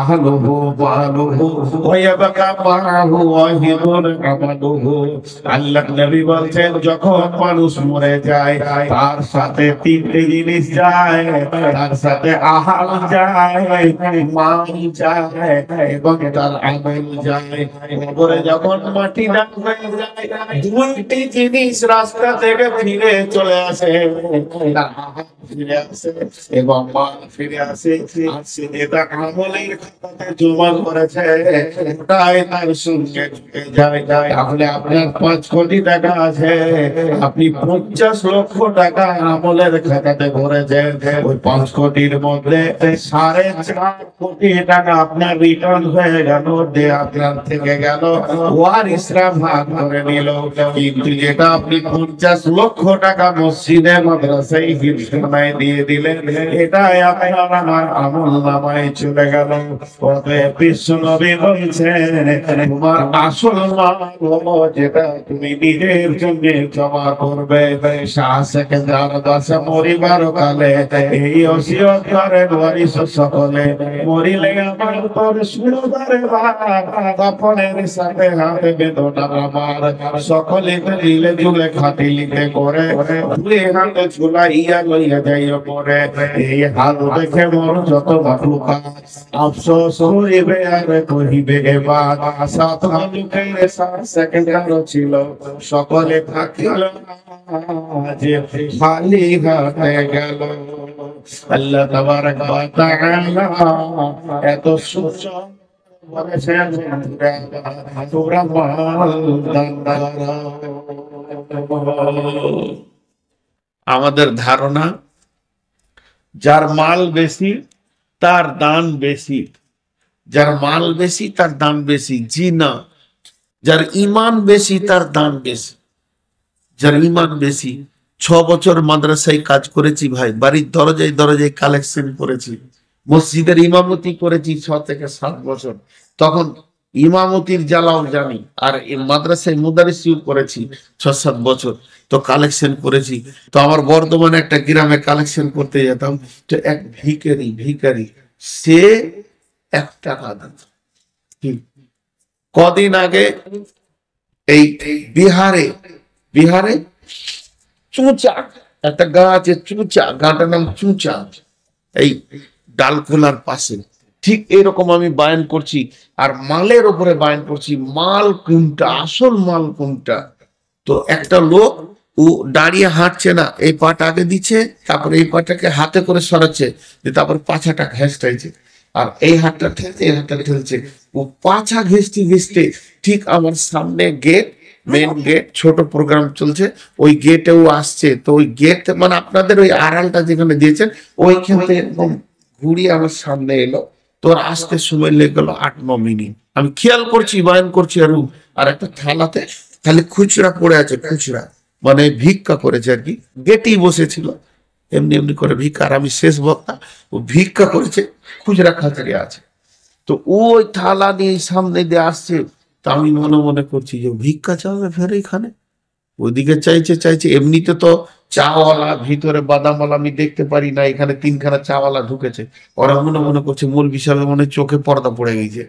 আহলুহু মালুহু ওয়া ইয়াবকা মাহু ওয়াহিদুন আমালুহু। আল্লাহ নবী বলছেন যখন মানুষ মরে যায় তার সাথে 3টে জিনিস যায়, তার সাথে আহাল যায়, মাল যায় এবং তার আমল যায়। কবরে যখন মাটি দান হয়ে যায় 2টি জিনিস রাস্তা থেকে ফিরে চলে আসে, তার আহাল ফিরে আসে এবং মাল ফিরে আসে। আর সে যেটা আমলের খাতাতে জমা করেছে ওটাই তার সঙ্গে ঢুকে যায়। তাহলে আপনার 5 কোটি টাকা আছে, আপনি 50 লক্ষ টাকা আমলের খাতাতে ভরেছেন। ওই 5 কোটির মধ্যে 4.5 কোটি টাকা আপনার রিটার্ন হয়ে গেল, আপনার থেকে গেল, ওয়ারিসরা ভাগ করে নিল। কিন্তু যেটা আপনি 50 লক্ষ টাকা মসজিদে মাদ্রাসায় হিফজখানায় দিয়ে দিলেন, এটাই আপনার আমার আমল নামায় চলে গেল। অতএব বিশ্ব নবী বলছেন তোমার আসল মাল হলো যেটা তুমি নিজের জন্য জমা করবে। শাহ সেকেন্দার দাসে মরিবার কালে এই ওসিয়ত করেন ওয়ারিস সকলে, মরিলে আমার তোর শুনবারে কাপড়ের সাথে হাতে বেদনা আমার, সকলে দিলে ঝুলে খাটিলিতে করে, দুই হাতে ঝুলাইয়া লইয়া যাইয়া পরে। এই হাল দেখে মন যত মাতলুকা আফসোস হইবে আর কহিবে এবার। 7 মালুকের শাহ সেকেন্দার ছিল, সকলে থাকিল যে খালি হাতে গেল। আল্লাহ তাবারাক ওয়া তাআলা এত সুন্দর বলেছেন তোমরা মাল দান করো। আমাদের ধারণা যার মাল বেশি তার দান বেশি, যার মাল বেশি তার দান বেশি। জি না, যার ঈমান বেশি তার দান বেশি। যার ঈমান বেশি, 6 বছর মাদ্রাসায় কাজ করেছি ভাই, বাড়ির দরজায় দরজায় কালেকশন করেছি, মসজিদের ইমামতি করেছি 6 থেকে 7 বছর, তখন ইমামতির জ্বালাও জানি। আর মাদ্রাসায় মুদারিসিও করেছি 6-7 বছর, তো কালেকশন করেছি। তো আমার বর্ধমানে একটা গ্রামে কালেকশন করতে যেতাম, তো এক ভিখারি সে 1 টাকা দিত। কদিন আগে এই বিহারে চুঁচা একটা গা আছে, চুঁচা, গাটার নাম চুঁচা, এই ডালখোলার পাশে। ঠিক এরকম আমি বায়ান করছি, আর মালের উপরে বায়ান করছি, মাল কোনটা, আসল মাল কোনটা। তো একটা লোক ও দাঁড়িয়ে হাঁটছে না, এই পাটা আগে দিচ্ছে, তারপরে এই পাটাকে হাতে করে সরাচ্ছে, তারপর পাছাটা ঘেঁষটাইছে, আর এই হাতটা ঠেলছে, এই হাতটা ঠেলছে, ও পাছা ঘেঁষতে ঘেঁষতে ঠিক আমার সামনে গেট, মেন গেট, ছোট প্রোগ্রাম চলছে, ওই গেটেও আসছে। তো ওই গেট মানে আপনাদের ওই আড়ালটা যেখানে দিয়েছেন ওইখান থেকে একদম ঘুরিয়ে আমার সামনে এলো। তোর আসতে সময় লেগে গেল 8-9 মিনিট। আমি খেয়াল করছি, বায়ন করছি, আর একটা থালাতে খালি খুচরা পড়ে আছে, খুচরা মানে ভিক্ষা করেছে আর কি, গেটেই বসেছিল এমনি এমনি করে ভিক্ষা, আর আমি শেষ বক্তা, ও ভিক্ষা করেছে, খুচরা খাচড়ে আছে। তো ওই থালা নিয়ে সামনে দিয়ে আসছে, তা আমি মনে মনে করছি যে ভিক্ষা চাবে ফের এখানে, ওইদিকে চাইছে চাইছে, এমনিতে তো চাওয়ালা ভিতরে বাদামওয়ালা আমি দেখতে পারি না, এখানে 3খানা চাওয়ালা ঢুকেছে, ওরা মনে মনে করছে মৌলভী সাহেব মনে হয় চোখে পর্দা পড়ে গেছে।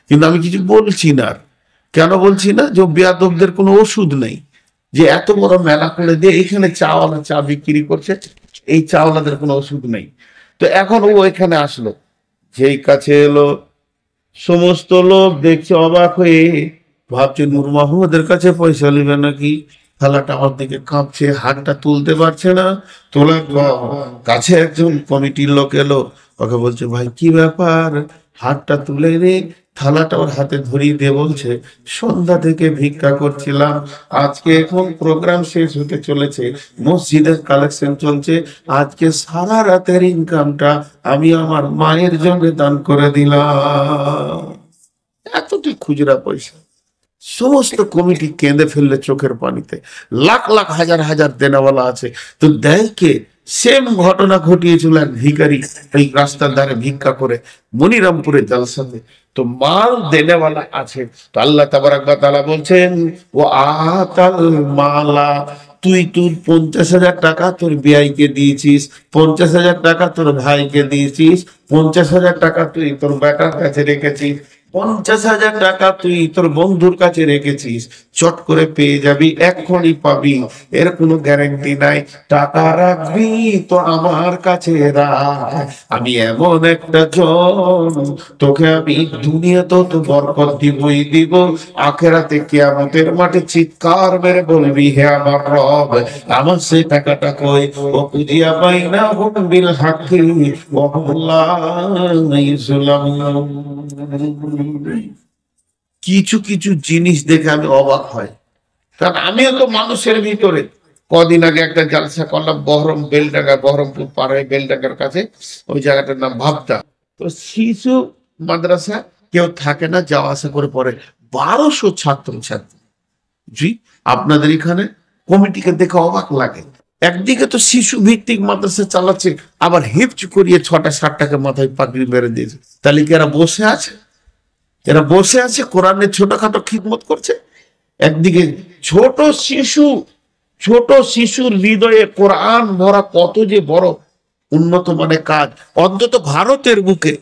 কিন্তু আমি কিছু বলছি না। আর কেন বলছি না, যে বেয়াদবদের কোনো ওষুধ নেই, যে এত বড় মেলা করে দিয়ে এখানে চাওয়ালা চা বিক্রি করছে, এই চাওয়ালাদের কোনো ওষুধ নেই। তো এখন ও এখানে আসলো, যেই কাছে এলো, সমস্ত লোক দেখছে অবাক হয়ে, ভাবছে নূর মাহমুদের কাছে পয়সা নেবে নাকি। থালাটা আমার দিকে কাঁপছে, হাতটা তুলতে পারছে না, তোলার কাছে একজন কমিটির লোক এলো, ওকে বলছে ভাই কি ব্যাপার, হাতটা তুলে রে, থালাটা ওর হাতে ধরিয়ে দিয়ে বলছে সন্ধ্যা থেকে ভিক্ষা করছিলাম, আজকে এখন প্রোগ্রাম শেষ হতে চলেছে, মসজিদের কালেকশন চলছে, আজকে সারা রাতের ইনকামটা আমি আমার মায়ের জন্য দান করে দিলাম। এতটি খুচরা পয়সা। সমস্ত কমিটি কেঁদে ফেললে চোখের পানিতে, লাখ লাখ হাজার হাজার দেনাওয়ালা আছে, তো দেয় কে? সেম ঘটনা ঘটিয়েছিল এক ভিখারি এই রাস্তার ধারে ভিক্ষা করে মনিরামপুরে জলসাতে। তো মাল দেনেওয়ালা আছে, তো আল্লাহ তাবারাক ওয়া তাআলা বলছেন ও আতাল মালা, তুই তোর 50,000 টাকা তোর বিআইকে দিয়েছিস, 50,000 টাকা তোর ভাইকে দিয়েছিস, 50,000 টাকা তুই তোর বেটার কাছে রেখেছিস, 50,000 টাকা তুই তোর বন্ধুর কাছে রেখেছিস, চট করে পেয়ে যাবি, এক্ষুনি পাবি, এর কোনো গ্যারান্টি নাই। টাকা রাখবি তো আমার কাছে রাখ, আমি এমন একটা জন, তোকে আমি দুনিয়াতেও তো বরকত দিবই দিব, আখেরাতে কিয়ামতের মাঠে চিৎকার মেরে বলবি হে আমার রব, আমার সেই টাকাটা কই, ও কুজিয়া বাইনা হুম বিল হাক্কি ওয়া হুম লা ইউযলামুন। কিছু কিছু জিনিস দেখে আমি অবাক হয়, কারণ আমিও তো মানুষের ভিতরে। কদিন আগে একটা জালসা করলাম বহরম বেলডাঙ্গা, বহরমপুর পাড়ায় বেলডাঙ্গার কাছে, ওই জায়গাটার নাম ভাবতা। তো শিশু মাদ্রাসা কেউ থাকে না, যাওয়া আসা করে পড়ে, 1200 ছাত্র ছাত্রী। জি, আপনাদের এখানে কমিটিকে দেখে অবাক লাগে। একদিকে তো শিশু ভিত্তিক মাদ্রাসা চালাচ্ছে, আবার হিপচ করিয়ে 6টা-7টাকে মাথায় পাগড়ি মেরে দিয়েছে। তাহলে কি এরা বসে আছে? এরা বসে আছে কোরআনের ছোটখাটো খিদমত করছে। একদিকে ছোট শিশু, ছোট শিশুর হৃদয়ে কোরআন ভরা কত যে বড় উন্নত মানের কাজ, অন্তত ভারতের বুকে।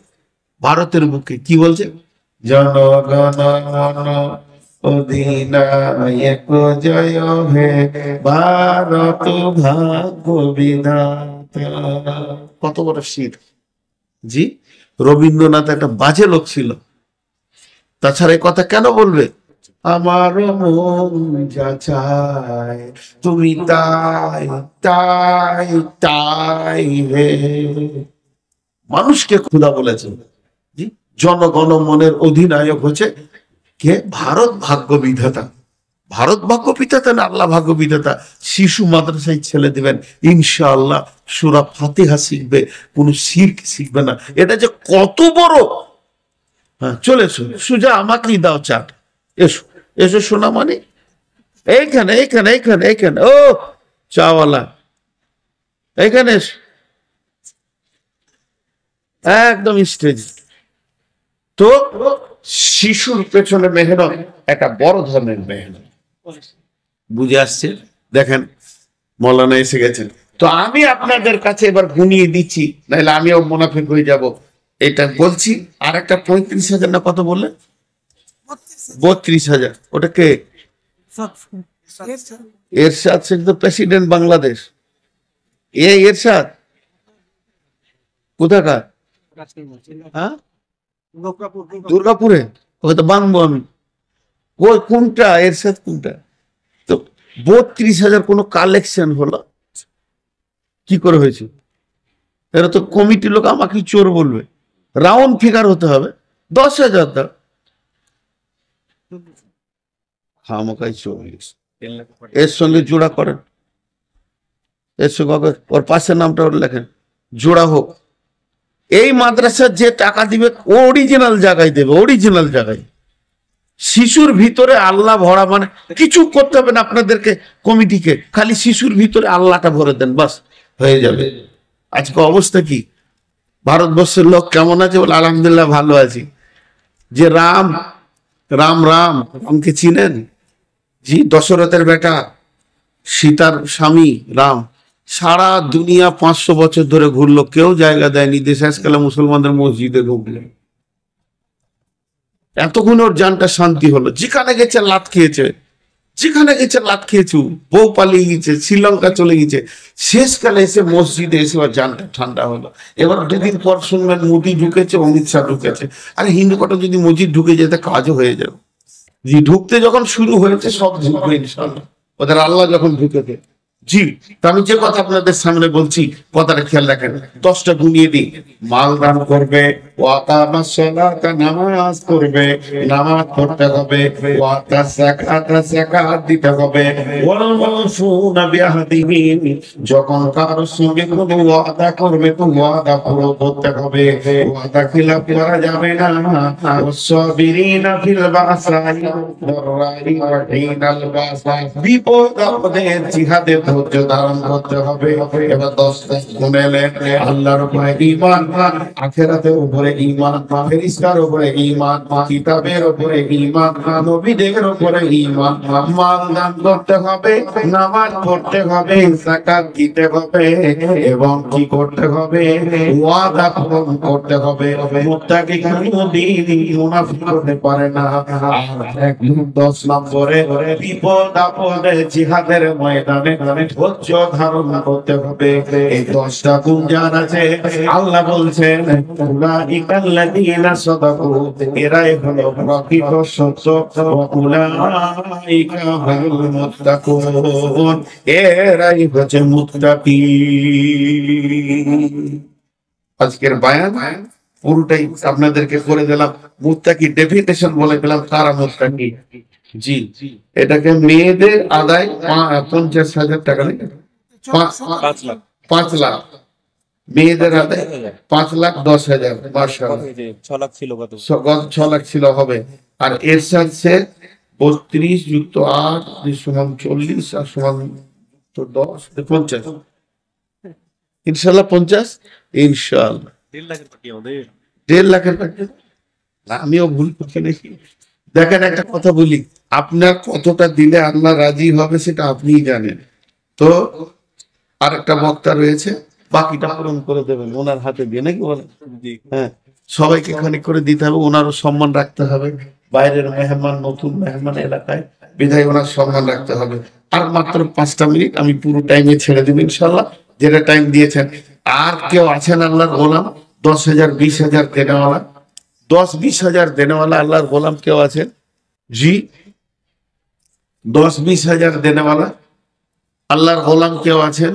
ভারতের বুকে কি বলছে, জনগণ মন অধিনায়ক জয় হে ভারত ভাগ্য বিধাতা। কত বড় শির। জি, রবীন্দ্রনাথ একটা বাজে লোক ছিল, তাছাড়া এই কথা কেন বলবে, আমার মন যা চায় তুমি তাই তাই তাই হে। মানুষকে খোদা বলেছেন। জি, জনগণ মনের অধিনায়ক হচ্ছে কে? ভারত ভাগ্য বিধাতা। ভারত ভাগ্য বিধাতা না আল্লাহ ভাগ্য বিধাতা। শিশু মাদ্রাসায় ছেলে দিবেন, ইনশাআল্লাহ সূরা ফাতিহা শিখবে, কোন শিরক শিখবে না। এটা যে কত বড়। হ্যাঁ, চলে এসো সুজা, আমাকেই দাও চাট, এসো এসো সোনা মানে, এইখানে এইখানে এইখানে এইখানে, ও চাওয়ালা এইখানে এসো, একদম স্টেজ। তো শিশুর পেছনে মেহনত একটা বড় ধরনের মেহনত, বুঝে আসছে? দেখেন মৌলানা এসে গেছেন। তো আমি আপনাদের কাছে এবার গুনিয়ে দিচ্ছি, নাহলে আমিও মুনাফিক হয়ে যাব। এটা বলছি, আর একটা 35,000 না কত বললেন? 32,000। ওটা কে? এরশাদ শেখ তো প্রেসিডেন্ট বাংলাদেশ। এরশাদ কোথাকার? হ্যাঁ, দুর্গাপুরে। ওকে তো বানবো আমি। ওই কোনটা এর সাথে কোনটা? তো 32,000 কোনো কালেকশন হলো কি করে হয়েছে? এরা তো কমিটি লোক আমাকে চোর বলবে। রাউন্ড ফিগার হতে হবে। 10,000 দাও, খামোকাই 40। এর সঙ্গে জোড়া করেন, এর সঙ্গে ওর পাশের নামটা ওর লেখেন, জোড়া হোক। এই মাদ্রাসার যে টাকা দিবে অরিজিনাল জায়গায় দেবে, অরিজিনাল জায়গায়। শিশুর ভিতরে আল্লাহ ভরা, মানে কিছু করতে হবে না আপনাদেরকে কমিটিকে, খালি শিশুর ভিতরে আল্লাহটা ভরে দেন, বাস হয়ে যাবে। আজকে অবস্থা কি? ভারতবর্ষের লোক কেমন আছে বলে? আলহামদুলিল্লাহ ভালো আছি। যে রাম রাম রাম রামকে চিনেন? জি, দশরথের বেটা, সীতার স্বামী রাম। সারা দুনিয়া 500 বছর ধরে ঘুরলো, কেউ জায়গা দেয়নি। দেশে আজকাল মুসলমানদের মসজিদে ঢুকলে এতক্ষণ ওর জানটা শান্তি হলো। যেখানে গেছে লাত খেয়েছে, যেখানে গেছে লাত খেয়েছু, বউ পালিয়ে গেছে, শ্রীলঙ্কা চলে গেছে, শেষকালে এসে মসজিদে এসে ওর জানটা ঠান্ডা হলো। এবার 2 দিন পর শুনবেন মোদি ঢুকেছে, অমিত শাহ ঢুকেছে। আরে হিন্দু কটা যদি মসজিদ ঢুকে যেতে কাজও হয়ে যাবে। জি, ঢুকতে যখন শুরু হয়েছে সব ঢুকবে ইনশাল্লাহ, ওদের আল্লাহ যখন ঢুকেছে। জি, তো আমি যে কথা আপনাদের সামনে বলছি, কথাটা খেয়াল রাখেন। 10টা গুনিয়ে দিই। মাল দান করবে, ওয়াকামাস সালাতা, নামাজ পড়বে, নামাজ পড়তে হবে, ওয়াতাস যাকাতা, যাকাত দিতে হবে, ওয়াল মাউফুনা বিআহদিহিম, যখন কারোর সঙ্গে কোনো ওয়াদা করবে তো ওয়াদা পুরো করতে হবে, ওয়াদা খিলাফ করা যাবে না। ওয়াসসাবিরিনা ফিল বাসাই ওয়াদ-দাররাই ওয়া হিনাল বাসা, বিপদ আপদে জিহাদে ধৈর্য ধারণ করতে হবে। এবার 10টা গুণেলেন। আল্লাহর উপরে ঈমান, আখিরাতের উপরে ঈমান, ফেরেশতার উপরে ঈমান, কিতাবের উপরে ঈমান, নবীদের উপরে ঈমান। মাল দান করতে হবে, নামাজ পড়তে হবে, যাকাত দিতে হবে, এবং কি করতে হবে? ওয়াদা পূরণ করতে হবে। মুত্তাকি কোনদিন মুনাফিক হতে পারে না। আর একদম 10 নম্বরে বিপদ আপদে জিহাদের ময়দানে ধৈর্য ধারণ করতে হবে। এই 10টা গুণ যার আছে, আল্লাহ বলছেন উলাইকাল্লাযীনা সাদাকু, এরাই হলো প্রকৃত সত্য, উলাইকা হুমুল মুত্তাকুন, এরাই হচ্ছে মুত্তাকি। আজকের বায়ান পুরোটাই আপনাদেরকে করে দিলাম, মুত্তাকি ডেফিনেশন বলে দিলাম, কারা মুত্তাকি। জি, এটাকে মেয়েদের আদায় 50,000 টাকা, 5 লাখ মেয়েদের আদায় 5,10,000, মাশাআল্লাহ। 6 লাখ ছিল কত? 6 লাখ ছিল হবে। আর এর সাথে 32 যুক্ত 8 সমান 40 আর সমান 10 50, ইনশাআল্লাহ 50, ইনশাআল্লাহ 1.5 লাখের পার্টি আমাদের। 1.5 লাখের পার্টি। আমিও ভুল করছি নাকি? দেখেন, একটা কথা বলি, আপনার কতটা দিলে আল্লাহ রাজি হবে সেটা আপনিই জানেন। তো আরেকটা বক্তা রয়েছে, বাকিটা পূরণ করে দেবেন ওনার হাতে দিয়ে, নাকি বলেন? হ্যাঁ, সবাইকে খানিক করে দিতে হবে, ওনারও সম্মান রাখতে হবে। বাইরের মেহমান, নতুন মেহমান এলাকায়, বিধায় ওনার সম্মান রাখতে হবে। আর মাত্র 5টা মিনিট, আমি পুরো টাইমে ছেড়ে দেব ইনশাল্লাহ, যেটা টাইম দিয়েছেন। আর কেউ আছেন আল্লাহর গোলাম 10,000 20,000 দেনেওয়ালা? 10-20,000 দেনেওয়ালা আল্লাহর গোলাম কেউ আছেন? জি, 10-20,000 দেনেওয়ালা আল্লাহর গোলাম কেউ আছেন?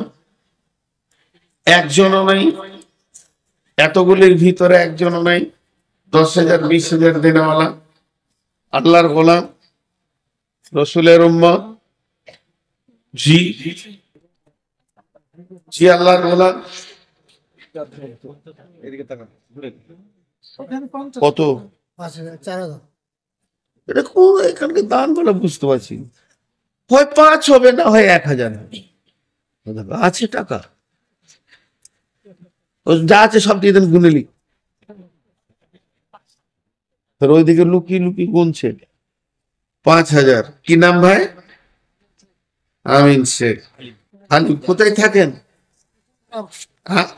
একজনও নাই। এতগুলির ভিতরে একজনও নাই 10,000 20,000 দেনেওয়ালা আল্লাহর গোলাম, রসুলের উম্মত। জি জি, আল্লাহর গোলাম। কত? 5,000 এটা কোন এখানকার দান বলে বুঝতে পারছি। হয় 5 হবে, না হয় 1,000 হবে। আছে টাকা, ও যা আছে সব দিয়ে দেন, গুনেলি। ওইদিকে লুকিয়ে লুকিয়ে গুনছে। 5,000। কি নাম ভাই? আমিন শেখ। আলী, কোথায় থাকেন? হ্যাঁ,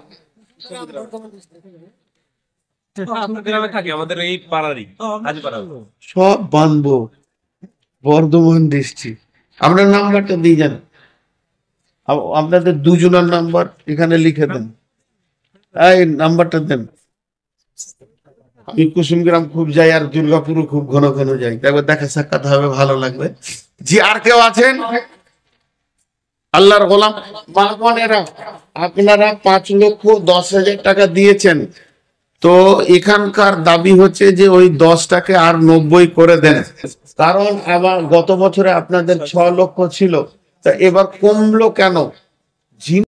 গ্রামে থাকি, আমাদের এই পাড়ারই, হাজিপাড়া। সব বানবো, বর্ধমান ডিস্ট্রিক্ট। আপনার নাম্বারটা দিয়ে যান, আপনাদের দুজনের নাম্বার এখানে লিখে দেন। এই নাম্বারটা দেন। আমি কুসুমগ্রাম খুব যাই আর দুর্গাপুরও খুব ঘন ঘন যাই, একবার দেখা সাক্ষাৎ হবে, ভালো লাগবে। জি আর কেউ আছেন? আল্লাহর গোলাম মা বোনেরা, আপনারা 5,10,000 টাকা দিয়েছেন, তো এখানকার দাবি হচ্ছে যে ওই 10টাকে আর 90 করে দেন, কারণ আবার গত বছরে আপনাদের 6 লক্ষ ছিল, তা এবার কমলো কেন?